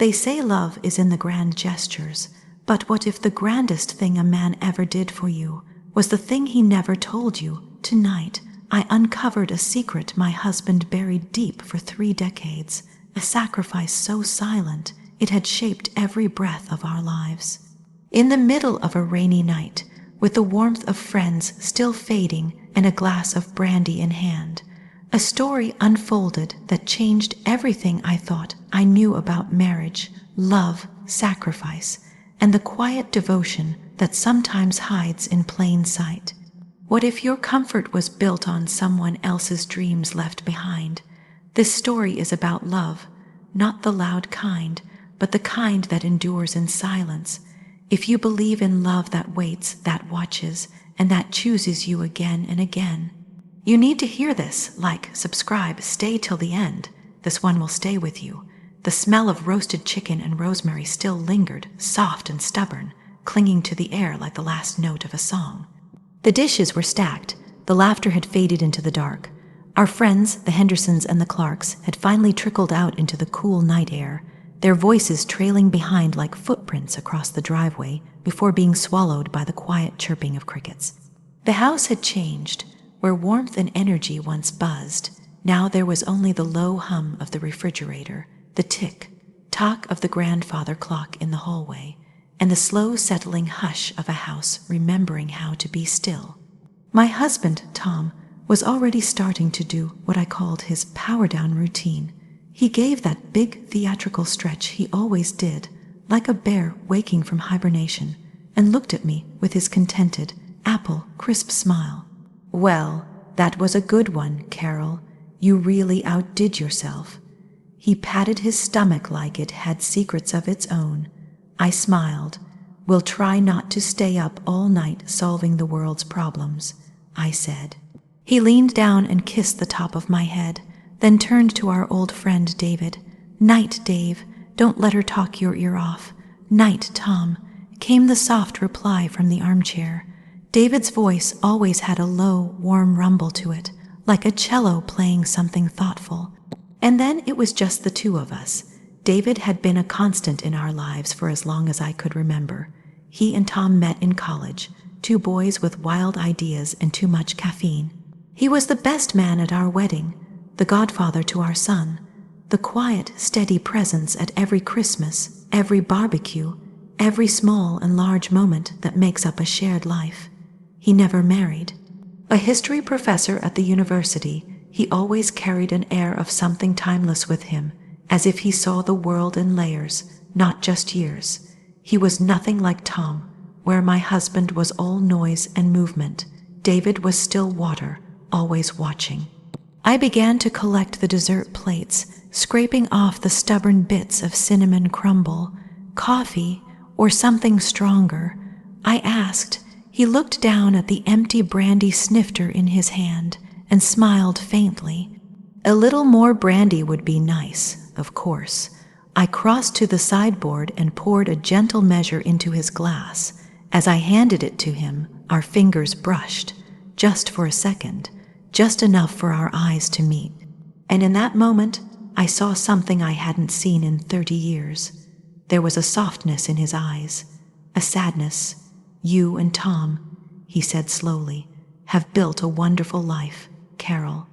They say love is in the grand gestures, but what if the grandest thing a man ever did for you was the thing he never told you? Tonight, I uncovered a secret my husband buried deep for 3 decades, a sacrifice so silent it had shaped every breath of our lives. In the middle of a rainy night, with the warmth of friends still fading and a glass of brandy in hand, a story unfolded that changed everything I thought I knew about marriage, love, sacrifice, and the quiet devotion that sometimes hides in plain sight. What if your comfort was built on someone else's dreams left behind? This story is about love, not the loud kind, but the kind that endures in silence. If you believe in love that waits, that watches, and that chooses you again and again, you need to hear this. Like, subscribe, stay till the end. This one will stay with you. The smell of roasted chicken and rosemary still lingered, soft and stubborn, clinging to the air like the last note of a song. The dishes were stacked. The laughter had faded into the dark. Our friends, the Hendersons and the Clarks, had finally trickled out into the cool night air, their voices trailing behind like footprints across the driveway before being swallowed by the quiet chirping of crickets. The house had changed. Where warmth and energy once buzzed, now there was only the low hum of the refrigerator, the tick-tock of the grandfather clock in the hallway, and the slow settling hush of a house remembering how to be still. My husband, Tom, was already starting to do what I called his power-down routine. He gave that big theatrical stretch he always did, like a bear waking from hibernation, and looked at me with his contented, apple-crisp smile. "Well, that was a good one, Carol. You really outdid yourself." He patted his stomach like it had secrets of its own. I smiled. "We'll try not to stay up all night solving the world's problems," I said. He leaned down and kissed the top of my head, then turned to our old friend David. "Night, Dave. Don't let her talk your ear off." "Night, Tom," came the soft reply from the armchair. David's voice always had a low, warm rumble to it, like a cello playing something thoughtful. And then it was just the two of us. David had been a constant in our lives for as long as I could remember. He and Tom met in college, 2 boys with wild ideas and too much caffeine. He was the best man at our wedding, the godfather to our son, the quiet, steady presence at every Christmas, every barbecue, every small and large moment that makes up a shared life. He never married. A history professor at the university, he always carried an air of something timeless with him, as if he saw the world in layers, not just years. He was nothing like Tom. Where my husband was all noise and movement, David was still water, always watching. I began to collect the dessert plates, scraping off the stubborn bits of cinnamon crumble. "Coffee, or something stronger?" I asked. He looked down at the empty brandy snifter in his hand and smiled faintly. "A little more brandy would be nice, of course." I crossed to the sideboard and poured a gentle measure into his glass. As I handed it to him, our fingers brushed, just for a second, just enough for our eyes to meet. And in that moment, I saw something I hadn't seen in 30 years. There was a softness in his eyes, a sadness. "You and Tom," he said slowly, "have built a wonderful life, Carol."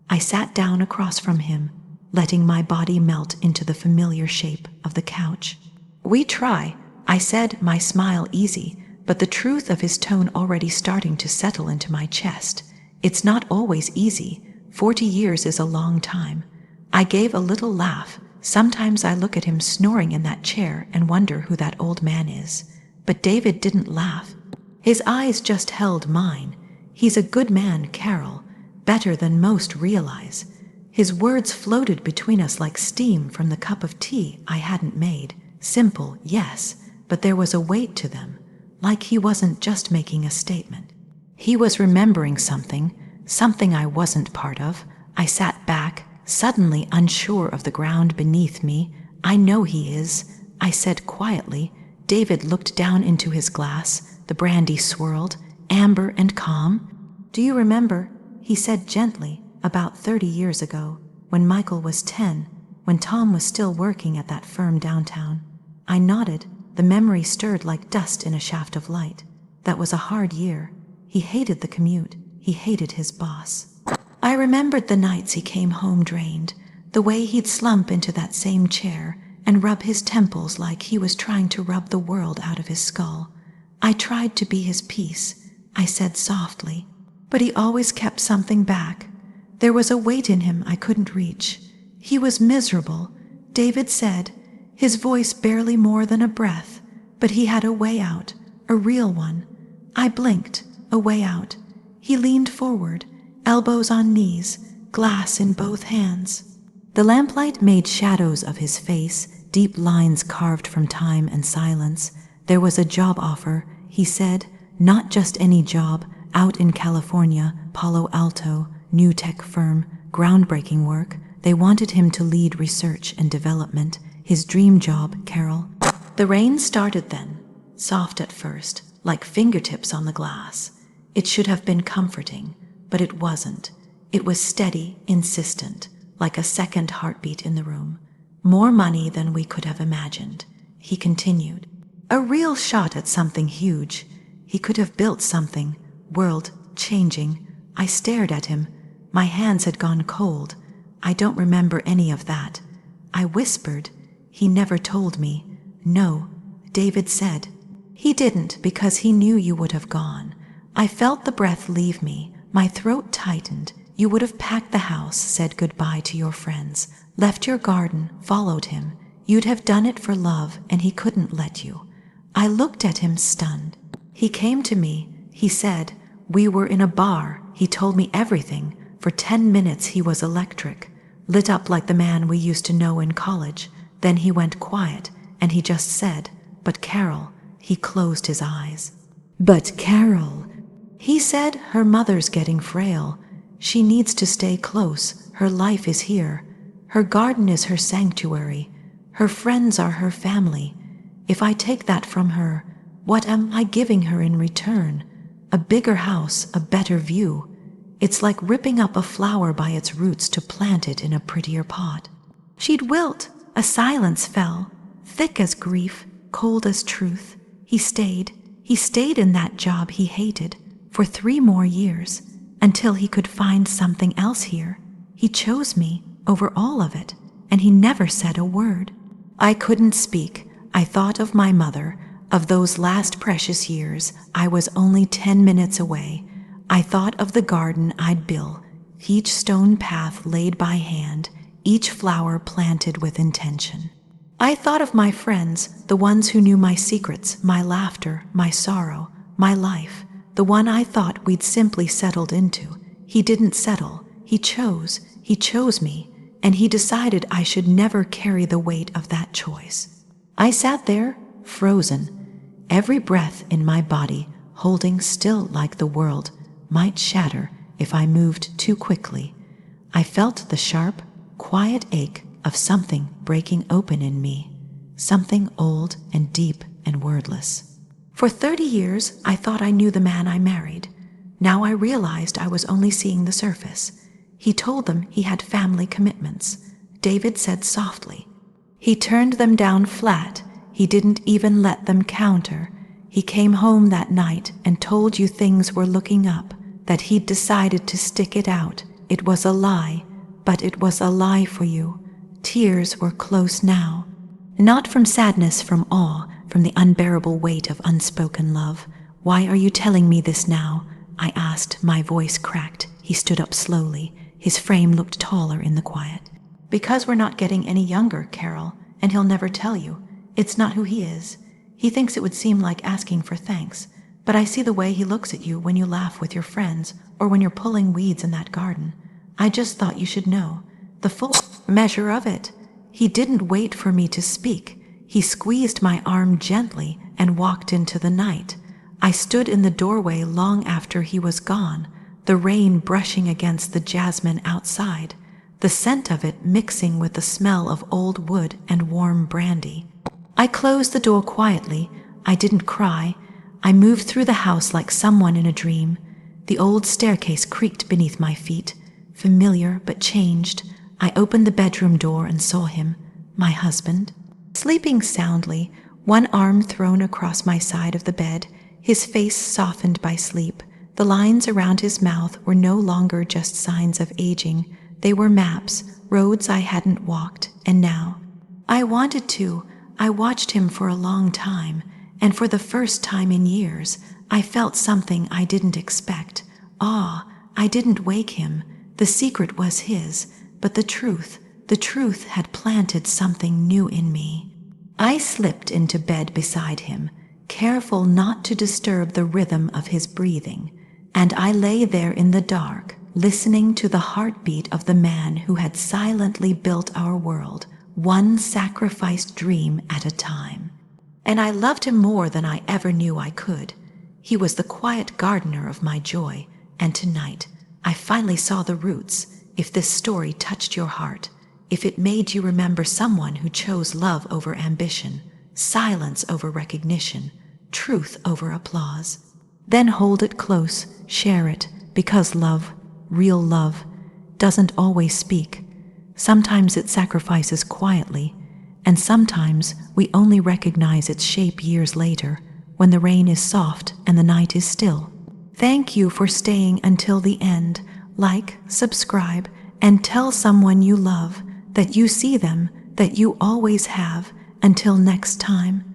I sat down across from him, letting my body melt into the familiar shape of the couch. "We try," I said, my smile easy, but the truth of his tone already starting to settle into my chest. "It's not always easy. 40 years is a long time." I gave a little laugh. Sometimes I look at him snoring in that chair and wonder who that old man is. But David didn't laugh. His eyes just held mine. "He's a good man, Carol, better than most realize." His words floated between us like steam from the cup of tea I hadn't made. Simple, yes, but there was a weight to them, like he wasn't just making a statement. He was remembering something I wasn't part of. I sat back, suddenly unsure of the ground beneath me. "I know he is," I said quietly. David looked down into his glass. The brandy swirled, amber and calm. "Do you remember," he said gently, "about 30 years ago, when Michael was 10, when Tom was still working at that firm downtown. I nodded. The memory stirred like dust in a shaft of light. That was a hard year. He hated the commute. He hated his boss. I remembered the nights he came home drained, the way he'd slump into that same chair and rub his temples like he was trying to rub the world out of his skull. I tried to be his peace, I said softly, but he always kept something back. There was a weight in him I couldn't reach. He was miserable, David said, his voice barely more than a breath, but he had a way out, a real one. I blinked, a way out. He leaned forward, elbows on knees, glass in both hands. The lamplight made shadows of his face, deep lines carved from time and silence. There was a job offer, he said, not just any job, out in California, Palo Alto, new tech firm, groundbreaking work. They wanted him to lead research and development, his dream job, Carol. The rain started then, soft at first, like fingertips on the glass. It should have been comforting, but it wasn't. It was steady, insistent, like a second heartbeat in the room. More money than we could have imagined. He continued. A real shot at something huge. He could have built something, world-changing. I stared at him. My hands had gone cold. I don't remember any of that. I whispered. He never told me. No, David said. He didn't because he knew you would have gone. I felt the breath leave me. My throat tightened. You would have packed the house, said goodbye to your friends, left your garden, followed him. You'd have done it for love, and he couldn't let you. I looked at him stunned. He came to me. He said, we were in a bar. He told me everything. For 10 minutes he was electric, lit up like the man we used to know in college. Then he went quiet, and he just said, but Carol. He closed his eyes. But Carol. He said her mother's getting frail. She needs to stay close. Her life is here. Her garden is her sanctuary. Her friends are her family. If I take that from her, what am I giving her in return? A bigger house, a better view. It's like ripping up a flower by its roots to plant it in a prettier pot. She'd wilt. A silence fell, thick as grief, cold as truth. He stayed in that job he hated for 3 more years, until he could find something else here. He chose me over all of it, and he never said a word. I couldn't speak. I thought of my mother, of those last precious years. I was only 10 minutes away. I thought of the garden I'd built, each stone path laid by hand, each flower planted with intention. I thought of my friends, the ones who knew my secrets, my laughter, my sorrow, my life, the one I thought we'd simply settled into. He didn't settle. He chose me, and he decided I should never carry the weight of that choice. I sat there, frozen, every breath in my body holding still like the world might shatter if I moved too quickly. I felt the sharp, quiet ache of something breaking open in me, something old and deep and wordless. For 30 years, I thought I knew the man I married. Now I realized I was only seeing the surface. He told them he had family commitments. David said softly. He turned them down flat. He didn't even let them counter. He came home that night and told you things were looking up, that he'd decided to stick it out. It was a lie, but it was a lie for you. Tears were close now. Not from sadness, from awe, from the unbearable weight of unspoken love. Why are you telling me this now? I asked, my voice cracked. He stood up slowly. His frame looked taller in the quiet. Because we're not getting any younger, Carol, and he'll never tell you. It's not who he is. He thinks it would seem like asking for thanks, but I see the way he looks at you when you laugh with your friends or when you're pulling weeds in that garden. I just thought you should know the full measure of it. He didn't wait for me to speak. He squeezed my arm gently and walked into the night. I stood in the doorway long after he was gone, the rain brushing against the jasmine outside, the scent of it mixing with the smell of old wood and warm brandy. I closed the door quietly. I didn't cry. I moved through the house like someone in a dream. The old staircase creaked beneath my feet, familiar but changed. I opened the bedroom door and saw him, my husband, sleeping soundly, one arm thrown across my side of the bed, his face softened by sleep. The lines around his mouth were no longer just signs of aging. They were maps, roads I hadn't walked, and now I wanted to. I watched him for a long time, and for the first time in years, I felt something I didn't expect. Awe. I didn't wake him. The secret was his, but the truth had planted something new in me. I slipped into bed beside him, careful not to disturb the rhythm of his breathing, and I lay there in the dark, listening to the heartbeat of the man who had silently built our world, one sacrificed dream at a time. And I loved him more than I ever knew I could. He was the quiet gardener of my joy, and tonight I finally saw the roots. If this story touched your heart, if it made you remember someone who chose love over ambition, silence over recognition, truth over applause, then hold it close, share it, because love, real love, doesn't always speak. Sometimes it sacrifices quietly, and sometimes we only recognize its shape years later, when the rain is soft and the night is still. Thank you for staying until the end. Like, subscribe, and tell someone you love that you see them, that you always have. Until next time,